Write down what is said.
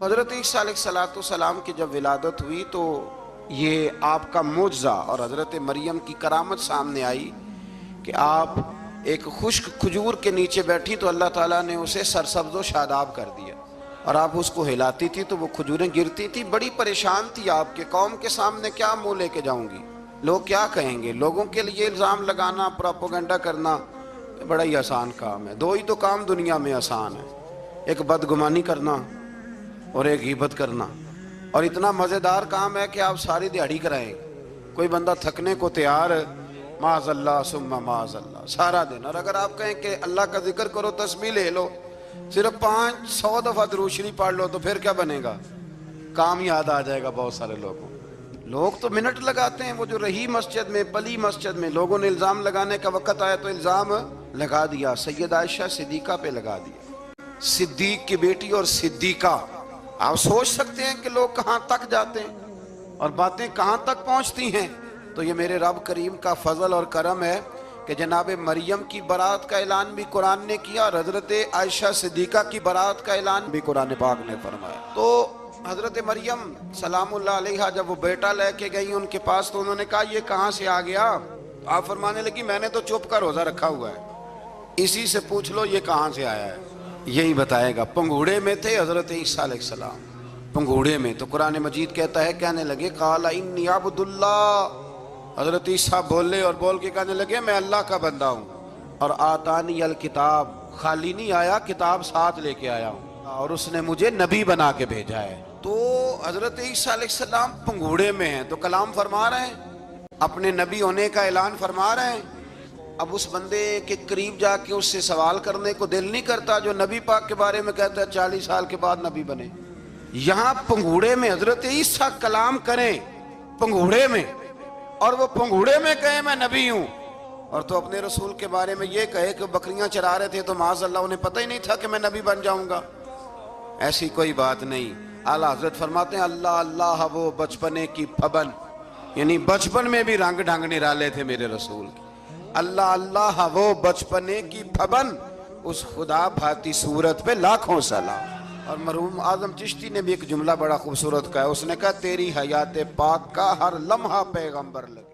हज़रत ईसा अलैहिस्सलाम की जब विलादत हुई तो ये आपका मुअज्जा और हज़रत मरियम की करामत सामने आई कि आप एक खुश्क खजूर के नीचे बैठी तो अल्लाह ताला ने उसे सरसब्ज़ व शादाब कर दिया और आप उसको हिलाती थी तो वो खजूरें गिरती थी। बड़ी परेशान थी आपके कौम के सामने, क्या मुँह लेके जाऊँगी, लोग क्या कहेंगे। लोगों के लिए इल्ज़ाम लगाना, प्रोपोगंडा करना बड़ा ही आसान काम है। दो ही तो काम दुनिया में आसान है, एक बदगुमानी करना और एक ग़ीबत करना। और इतना मज़ेदार काम है कि आप सारी दिहाड़ी कराएं, कोई बंदा थकने को तैयार है, माज़अल्लाह सुम्मा माज़अल्लाह सारा दिन। और अगर आप कहें कि अल्लाह का जिक्र करो, तस्बीह ले लो, सिर्फ 500 दफ़ा दुरूद शरीफ पढ़ लो, तो फिर क्या बनेगा, काम याद आ जाएगा बहुत सारे लोगों। लोग तो मिनट लगाते हैं। वो जो रही मस्जिद में, पली मस्जिद में, लोगों ने इल्ज़ाम लगाने का वक़्त आया तो इल्ज़ाम लगा दिया, सैयद आयशा सिद्दीक़ा पे लगा दिया। सिद्दीक की बेटी और सिद्दीक़ा, आप सोच सकते हैं कि लोग कहाँ तक जाते हैं और बातें कहाँ तक पहुँचती हैं। तो ये मेरे रब करीम का फजल और करम है कि जनाब मरियम की बारात का ऐलान भी कुरान ने किया और हज़रत आयशा सिद्दीक़ा की बारात का ऐलान भी कुरान पाक ने फरमाया। तो हज़रत मरियम सलामुल्लाह अलैहा जब वो बेटा लेके गई उनके पास तो उन्होंने कहा ये कहाँ से आ गया। आप फरमाने लगी मैंने तो चुप कर रोज़ा रखा हुआ है, इसी से पूछ लो ये कहाँ से आया है, यही बताएगा। पंघूड़े में थे हज़रत ईसा अलैहिस्सलाम, पंघूड़े में। तो कुरान मजीद कहता है, कहने लगे काला इन्नी अब्दुल्लाह, हज़रत ईसा बोले और बोल के कहने लगे मैं अल्लाह का बंदा हूँ। और आतानी अल किताब, खाली नहीं आया, किताब साथ लेके आया हूँ और उसने मुझे नबी बना के भेजा है। तो हज़रत ईसा अलैहिस्सलाम पंघूड़े में हैं तो कलाम फरमा रहे हैं, अपने नबी होने का ऐलान फरमा रहे हैं। अब उस बंदे के करीब जाके उससे सवाल करने को दिल नहीं करता जो नबी पाक के बारे में कहता है 40 साल के बाद नबी बने। यहाँ पंघूड़े में हज़रत ईसा कलाम करें, पंघूड़े में, और वो पंघूड़े में कहे मैं नबी हूँ। और तो अपने रसूल के बारे में ये कहे कि बकरियां चरा रहे थे तो माज़अल्लाह उन्हें पता ही नहीं था कि मैं नबी बन जाऊंगा। ऐसी कोई बात नहीं। आला हज़रत फरमाते हैं अल्लाह अल्लाह वो बचपने की फबन, यानी बचपन में भी रंग ढंग निराले थे मेरे रसूल के। अल्लाह अल्लाह वो बचपने की फबन, उस खुदा भाती सूरत पे लाखों सलाम। और मरहूम आज़म चिश्ती ने भी एक जुमला बड़ा खूबसूरत कहा, उसने कहा तेरी हयात पाक का हर लम्हा पैगंबर लगे।